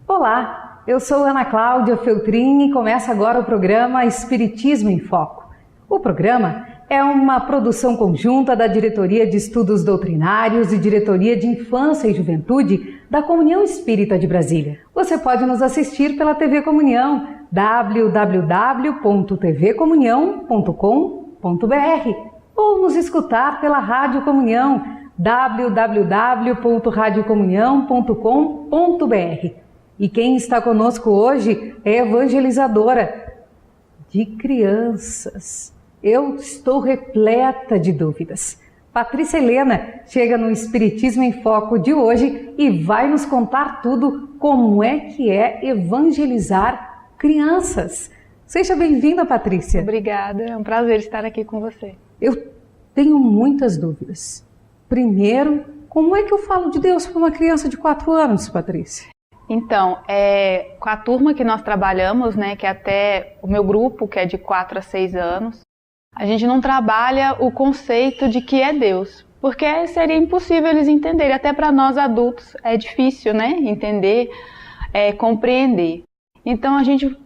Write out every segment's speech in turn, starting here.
Olá, eu sou Ana Cláudia Feltrin e começa agora o programa Espiritismo em Foco. O programa é uma produção conjunta da Diretoria de Estudos Doutrinários e Diretoria de Infância e Juventude da Comunhão Espírita de Brasília. Você pode nos assistir pela TV Comunhão, www.tvcomunhão.com.br, ou nos escutar pela Rádio Comunhão, www.radiocomunhão.com.br. E quem está conosco hoje é evangelizadora de crianças. Eu estou repleta de dúvidas. Patrícia Helena chega no Espiritismo em Foco de hoje e vai nos contar tudo como é que é evangelizar crianças. Seja bem-vinda, Patrícia. Obrigada, é um prazer estar aqui com você. Eu tenho muitas dúvidas. Primeiro, como é que eu falo de Deus para uma criança de 4 anos, Patrícia? Então, com a turma que nós trabalhamos, né, que é até o meu grupo, que é de 4 a 6 anos, a gente não trabalha o conceito de que é Deus, porque seria impossível eles entenderem, até para nós adultos é difícil, né, entender, compreender. Então a gente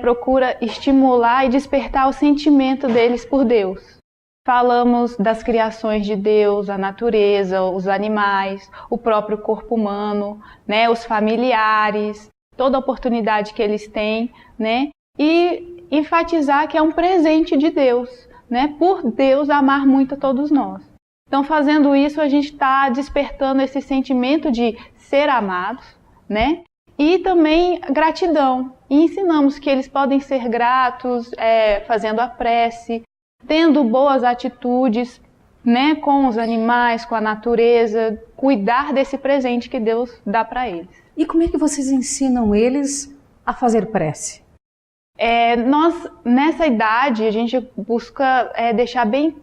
procura estimular e despertar o sentimento deles por Deus. Falamos das criações de Deus, a natureza, os animais, o próprio corpo humano, né, os familiares, toda a oportunidade que eles têm, né, e enfatizar que é um presente de Deus, né, por Deus amar muito a todos nós. Então, fazendo isso, a gente está despertando esse sentimento de ser amados, né, e também gratidão. E ensinamos que eles podem ser gratos, fazendo a prece, tendo boas atitudes, né, com os animais, com a natureza, cuidar desse presente que Deus dá para eles. E como é que vocês ensinam eles a fazer prece? Nós, nessa idade, a gente busca deixar bem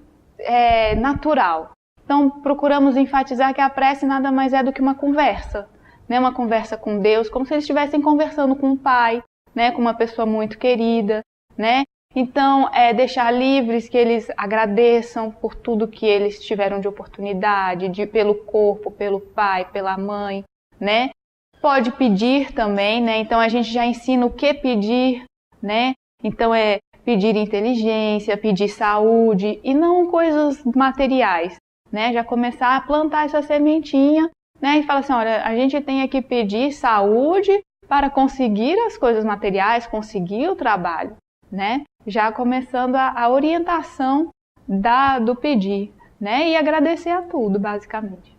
natural. Então, procuramos enfatizar que a prece nada mais é do que uma conversa, né, uma conversa com Deus, como se eles estivessem conversando com o Pai, né, com uma pessoa muito querida, né? Então, deixar livres, que eles agradeçam por tudo que eles tiveram de oportunidade, pelo corpo, pelo pai, pela mãe, né? Pode pedir também, né? Então, a gente já ensina o que pedir, né? Então, pedir inteligência, pedir saúde e não coisas materiais, né? Já começar a plantar essa sementinha, né? E falar assim, olha, a gente tem que pedir saúde para conseguir as coisas materiais, conseguir o trabalho, né? Já começando a orientação do pedir, né? E agradecer a tudo, basicamente.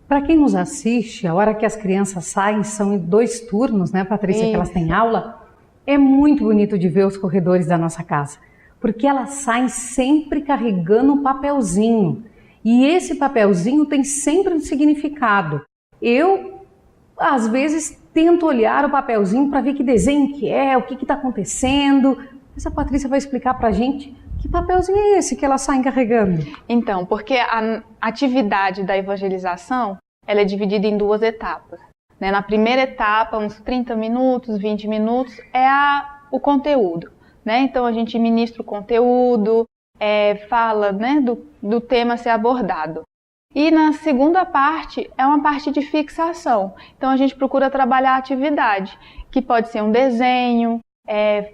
Para quem nos assiste, a hora que as crianças saem, são em 2 turnos, né, Patrícia, Isso. que elas têm aula, é muito bonito de ver os corredores da nossa casa, porque elas saem sempre carregando um papelzinho, e esse papelzinho tem sempre um significado. Eu, às vezes, tento olhar o papelzinho para ver que desenho que é, o que está acontecendo. Mas a Patrícia vai explicar para a gente que papelzinho é esse que elas saem carregando. Então, porque a atividade da evangelização, ela é dividida em 2 etapas. Né? Na primeira etapa, uns 30 minutos, 20 minutos, o conteúdo. Né? Então, a gente ministra o conteúdo, fala, né, do tema a ser abordado. E na segunda parte, é uma parte de fixação. Então, a gente procura trabalhar a atividade, que pode ser um desenho,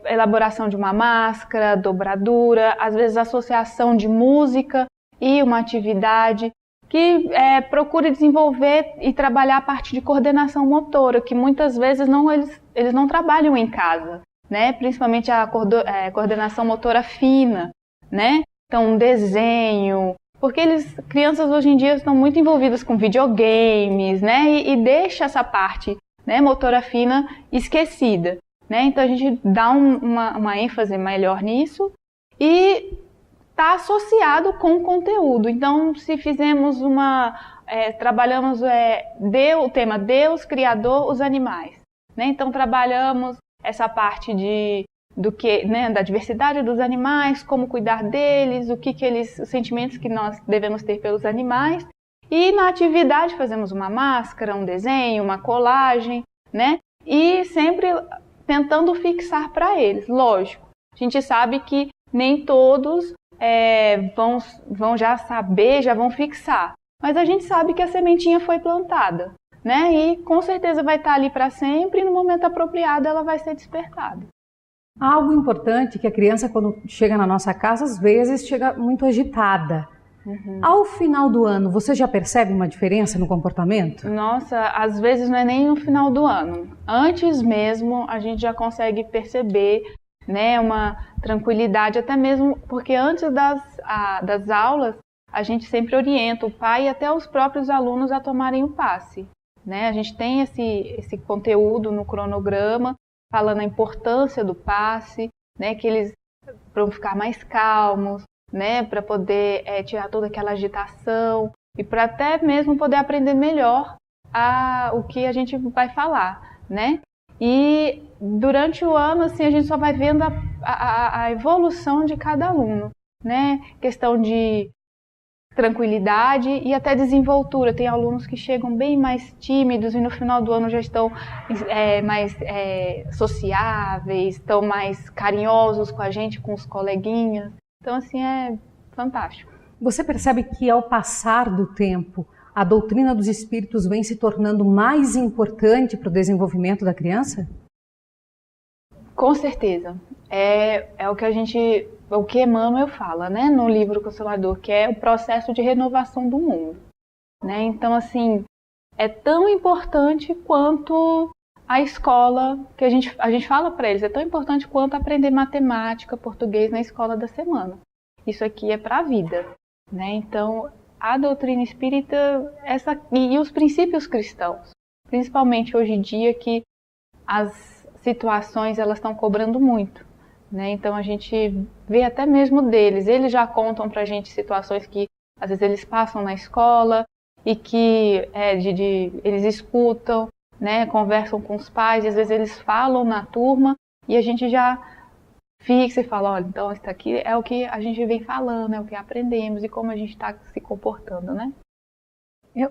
elaboração de uma máscara, dobradura, às vezes associação de música e uma atividade que procure desenvolver e trabalhar a parte de coordenação motora, que muitas vezes eles não trabalham em casa, né? Principalmente a coordenação motora fina, né? Então, um desenho, porque crianças hoje em dia estão muito envolvidas com videogames, né? E deixa essa parte, né, motora fina esquecida. Né? Então a gente dá uma ênfase melhor nisso e está associado com o conteúdo. Então, se fizemos trabalhamos o tema Deus, Criador, os animais. Né? Então trabalhamos essa parte da diversidade dos animais, como cuidar deles, os sentimentos que nós devemos ter pelos animais. E na atividade fazemos uma máscara, um desenho, uma colagem, né? E sempre tentando fixar para eles, lógico, A gente sabe que nem todos vão já saber, já vão fixar. Mas a gente sabe que a sementinha foi plantada, né? E com certeza vai estar ali para sempre e no momento apropriado ela vai ser despertada. Algo importante que a criança, quando chega na nossa casa, às vezes chega muito agitada. Ao final do ano, você já percebe uma diferença no comportamento? Nossa, às vezes não é nem no final do ano. Antes mesmo a gente já consegue perceber, né, uma tranquilidade, até mesmo porque antes das aulas a gente sempre orienta o pai e até os próprios alunos a tomarem o passe, né? A gente tem esse conteúdo no cronograma falando a importância do passe, né, que eles vão ficar mais calmos, né, para poder tirar toda aquela agitação e para até mesmo poder aprender melhor o que a gente vai falar, né? E durante o ano, assim, a gente só vai vendo a evolução de cada aluno, né? Questão de tranquilidade e até desenvoltura. Tem alunos que chegam bem mais tímidos e no final do ano já estão mais sociáveis, estão mais carinhosos com a gente, com os coleguinhas. Então, assim, é fantástico. Você percebe que ao passar do tempo, a doutrina dos espíritos vem se tornando mais importante para o desenvolvimento da criança? Com certeza. É o que Emmanuel fala, né, no livro Consolador, que é o processo de renovação do mundo, né? Então, assim, é tão importante quanto a escola, que a gente fala para eles, é tão importante quanto aprender matemática, português na escola da semana. Isso aqui é para a vida, né? Então, a doutrina espírita e os princípios cristãos, principalmente hoje em dia que as situações elas estão cobrando muito, né? Então a gente vê até mesmo deles, eles já contam pra gente situações que às vezes eles passam na escola e que eles escutam, né? Conversam com os pais, e às vezes eles falam na turma e a gente já fixa e fala, olha, então isso aqui é o que a gente vem falando, é o que aprendemos e como a gente está se comportando, né?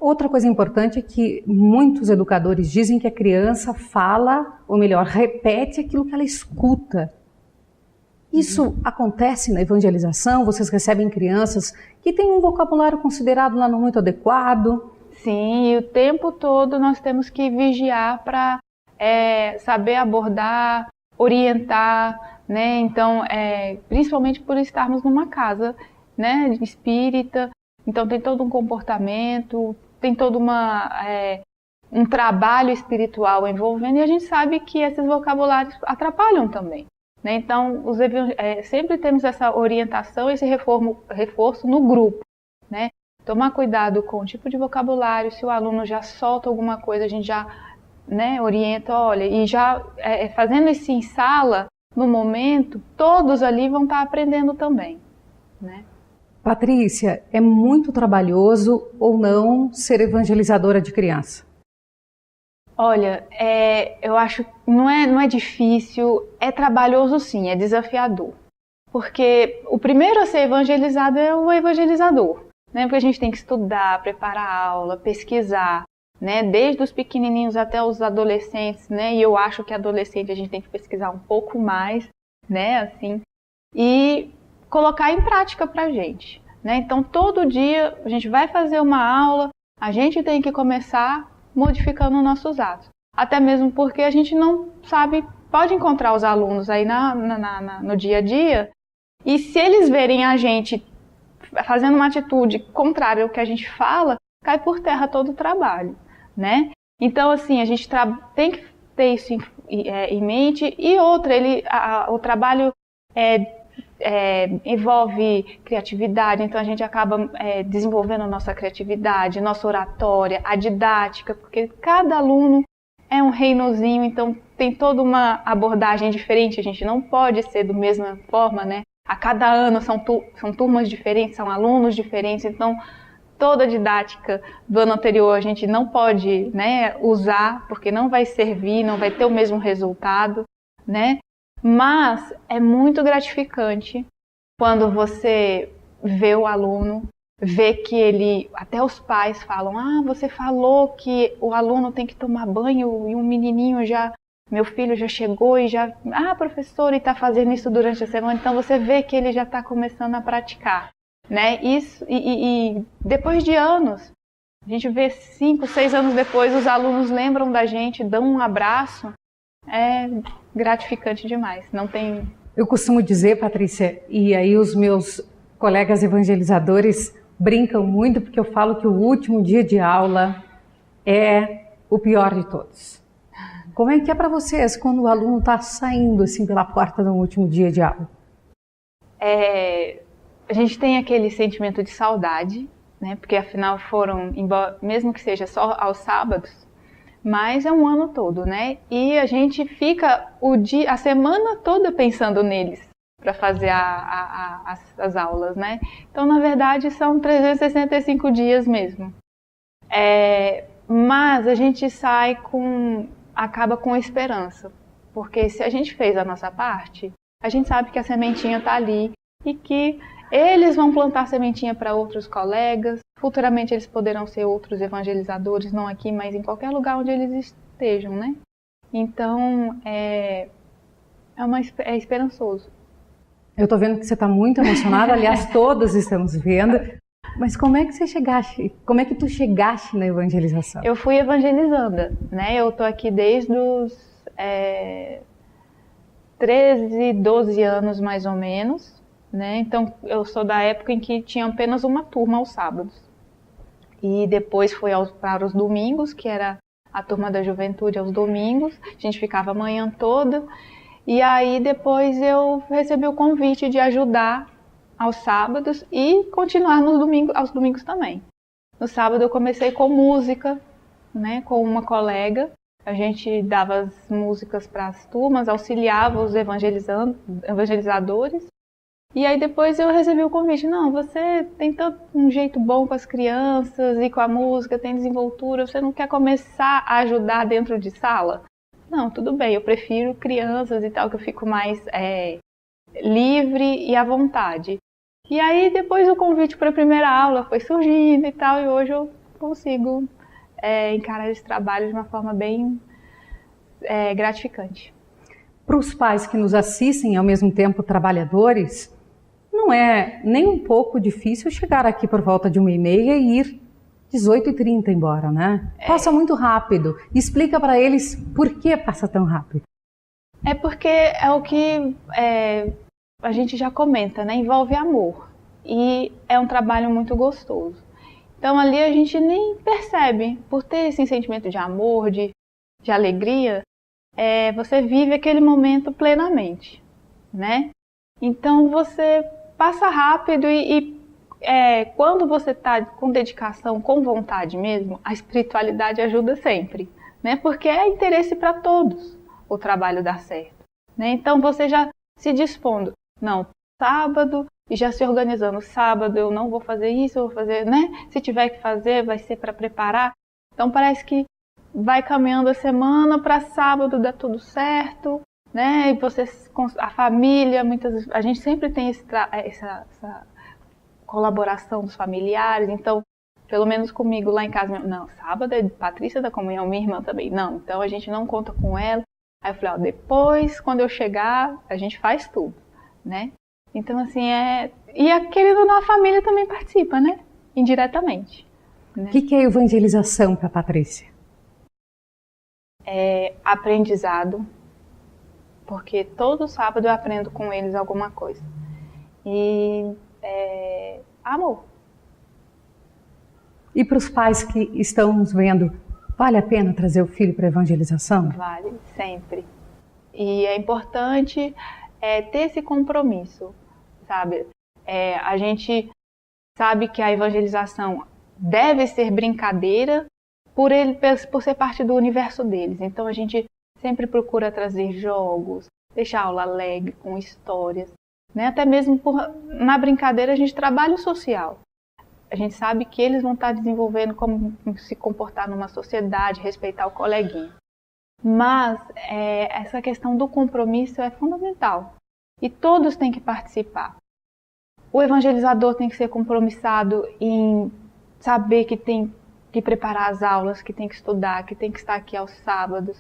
Outra coisa importante é que muitos educadores dizem que a criança fala, ou melhor, repete aquilo que ela escuta. Isso acontece na evangelização? Vocês recebem crianças que têm um vocabulário considerado lá não muito adequado? Sim, e o tempo todo nós temos que vigiar para saber abordar, orientar, né? Então, principalmente por estarmos numa casa, né, espírita, então tem todo um comportamento, tem todo um trabalho espiritual envolvendo, e a gente sabe que esses vocabulários atrapalham também, né? Então, sempre temos essa orientação, esse reforço no grupo, né? Tomar cuidado com o tipo de vocabulário, se o aluno já solta alguma coisa, a gente já, né, orienta, olha, e já fazendo esse em sala, no momento, todos ali vão estar aprendendo também, né? Patrícia, é muito trabalhoso ou não ser evangelizadora de criança? Olha, eu acho que não é difícil, é trabalhoso sim, é desafiador. Porque o primeiro a ser evangelizado é o evangelizador, né? Porque a gente tem que estudar, preparar a aula, pesquisar, né? Desde os pequenininhos até os adolescentes, né? E eu acho que adolescente a gente tem que pesquisar um pouco mais, né? Assim, e colocar em prática pra gente, né? Então, todo dia a gente vai fazer uma aula, a gente tem que começar modificando nossos atos. Até mesmo porque a gente não sabe, pode encontrar os alunos aí no dia a dia, e se eles verem a gente fazendo uma atitude contrária ao que a gente fala, cai por terra todo o trabalho, né? Então, assim, a gente tem que ter isso em mente. E outra, o trabalho envolve criatividade, então a gente acaba desenvolvendo a nossa criatividade, nossa oratória, a didática, porque cada aluno é um reinozinho, então tem toda uma abordagem diferente, a gente não pode ser da mesma forma, né? A cada ano são turmas diferentes, são alunos diferentes, então toda a didática do ano anterior a gente não pode, né, usar, porque não vai servir, não vai ter o mesmo resultado, né? Mas é muito gratificante quando você vê o aluno, vê que até os pais falam, você falou que o aluno tem que tomar banho e um menininho já Meu filho já chegou e já, professor, e está fazendo isso durante a semana, então você vê que ele já está começando a praticar, né? Isso, e depois de anos, a gente vê 5, 6 anos depois, os alunos lembram da gente, dão um abraço, é gratificante demais, não tem... Eu costumo dizer, Patrícia, e aí os meus colegas evangelizadores brincam muito, porque eu falo que o último dia de aula é o pior de todos. Como é que é para vocês quando o aluno está saindo assim pela porta no último dia de aula? A gente tem aquele sentimento de saudade, né? Porque afinal foram, mesmo que seja só aos sábados, mas é um ano todo, né? E a gente fica a semana toda pensando neles para fazer as aulas, né? Então, na verdade, são 365 dias mesmo. Mas a gente acaba com esperança, porque se a gente fez a nossa parte, a gente sabe que a sementinha está ali e que eles vão plantar sementinha para outros colegas, futuramente eles poderão ser outros evangelizadores, não aqui, mas em qualquer lugar onde eles estejam, né? Então, é esperançoso. Eu estou vendo que você está muito emocionada, aliás, todos estamos vendo. Mas como é que tu chegaste na evangelização? Eu fui evangelizanda, né? Eu tô aqui desde os 13, 12 anos mais ou menos, né? Então eu sou da época em que tinha apenas uma turma aos sábados. E depois foi para os domingos, que era a turma da juventude aos domingos. A gente ficava a manhã toda. E aí depois eu recebi o convite de ajudar aos sábados e continuar aos domingos também. No sábado eu comecei com música, né, com uma colega. A gente dava as músicas para as turmas, auxiliava os evangelizadores. E aí depois eu recebi o convite, não, você tem um jeito bom com as crianças e com a música, tem desenvoltura, você não quer começar a ajudar dentro de sala? Não, tudo bem, eu prefiro crianças e tal, que eu fico mais livre e à vontade. E aí depois o convite para a primeira aula foi surgindo e tal, e hoje eu consigo encarar esse trabalho de uma forma bem gratificante. Para os pais que nos assistem e ao mesmo tempo trabalhadores, não é nem um pouco difícil chegar aqui por volta de 1h30 e ir 18h30 embora, né? Passa muito rápido. Explica para eles por que passa tão rápido. É porque é o que a gente já comenta, né? Envolve amor. E é um trabalho muito gostoso. Então ali a gente nem percebe. Por ter esse sentimento de amor, de alegria, você vive aquele momento plenamente, né? Então você passa rápido e quando você está com dedicação, com vontade mesmo, a espiritualidade ajuda sempre, né? Porque é interesse para todos o trabalho dar certo, né? Então você já se dispondo, não, sábado, e já se organizando, sábado eu não vou fazer isso, eu vou fazer, né? Se tiver que fazer, vai ser para preparar. Então parece que vai caminhando a semana para sábado, dá tudo certo, né? E a família, a gente sempre tem essa colaboração dos familiares, então, pelo menos comigo lá em casa, não, sábado é Patrícia da Comunhão, minha irmã também, não, então a gente não conta com ela. Aí eu falei, depois, quando eu chegar, a gente faz tudo, né? Então, assim, e querendo ou não, a família também participa, né? Indiretamente. Né? O que é evangelização para a Patrícia? É aprendizado, porque todo sábado eu aprendo com eles alguma coisa. E amor. E para os pais que estão nos vendo, vale a pena trazer o filho para a evangelização? Vale, sempre. E é importante ter esse compromisso, sabe? A gente sabe que a evangelização deve ser brincadeira por ser parte do universo deles. Então a gente sempre procura trazer jogos, deixar a aula alegre, com histórias, né? Até mesmo na brincadeira a gente trabalha o social. A gente sabe que eles vão estar desenvolvendo como se comportar numa sociedade, respeitar o coleguinha. Mas essa questão do compromisso é fundamental. E todos têm que participar. O evangelizador tem que ser compromissado em saber que tem que preparar as aulas, que tem que estudar, que tem que estar aqui aos sábados.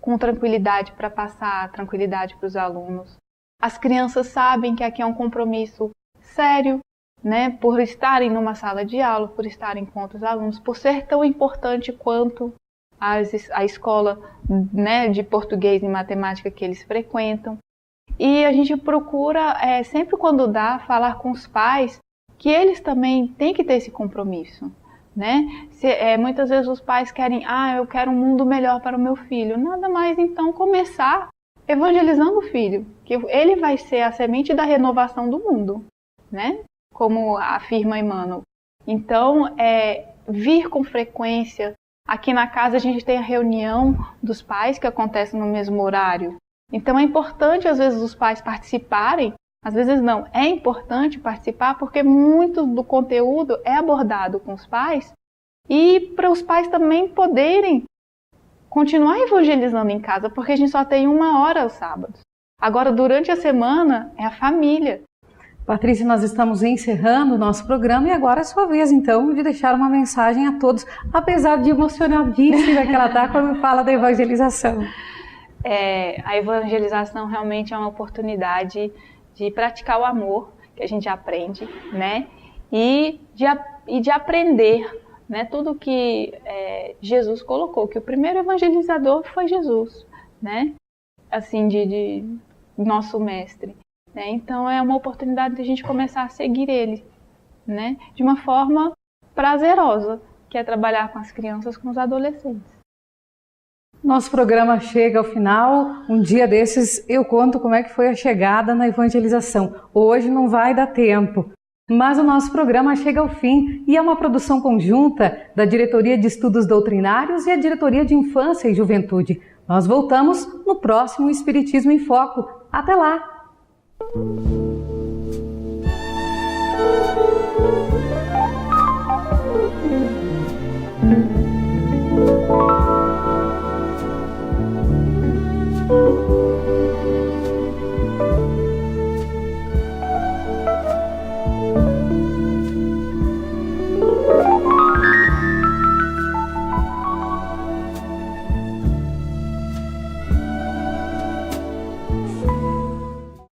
com tranquilidade para passar tranquilidade para os alunos. As crianças sabem que aqui é um compromisso sério, né, por estarem numa sala de aula, por estarem com outros alunos, por ser tão importante quanto a escola, né, de português e matemática que eles frequentam. E a gente procura, sempre quando dá, falar com os pais que eles também têm que ter esse compromisso, né? Muitas vezes os pais querem, eu quero um mundo melhor para o meu filho. Nada mais então começar evangelizando o filho, que ele vai ser a semente da renovação do mundo, né? Como afirma Emmanuel. Então, vir com frequência. Aqui na casa a gente tem a reunião dos pais que acontece no mesmo horário. Então é importante às vezes os pais participarem, às vezes não, é importante participar porque muito do conteúdo é abordado com os pais e para os pais também poderem continuar evangelizando em casa, porque a gente só tem 1 hora aos sábados. Agora, durante a semana, é a família. Patrícia, nós estamos encerrando o nosso programa e agora é sua vez, então, de deixar uma mensagem a todos, apesar de emocionadíssima que ela está quando fala da evangelização. A evangelização realmente é uma oportunidade de praticar o amor, que a gente aprende, né? E de aprender, né? Tudo que Jesus colocou, que o primeiro evangelizador foi Jesus, né? Assim, de nosso mestre. Né? Então é uma oportunidade de a gente começar a seguir ele, né? De uma forma prazerosa, que é trabalhar com as crianças, com os adolescentes. Nosso programa chega ao final. Um dia desses eu conto como é que foi a chegada na evangelização. Hoje não vai dar tempo, mas o nosso programa chega ao fim e é uma produção conjunta da Diretoria de Estudos Doutrinários e a Diretoria de Infância e Juventude. Nós voltamos no próximo Espiritismo em Foco. Até lá!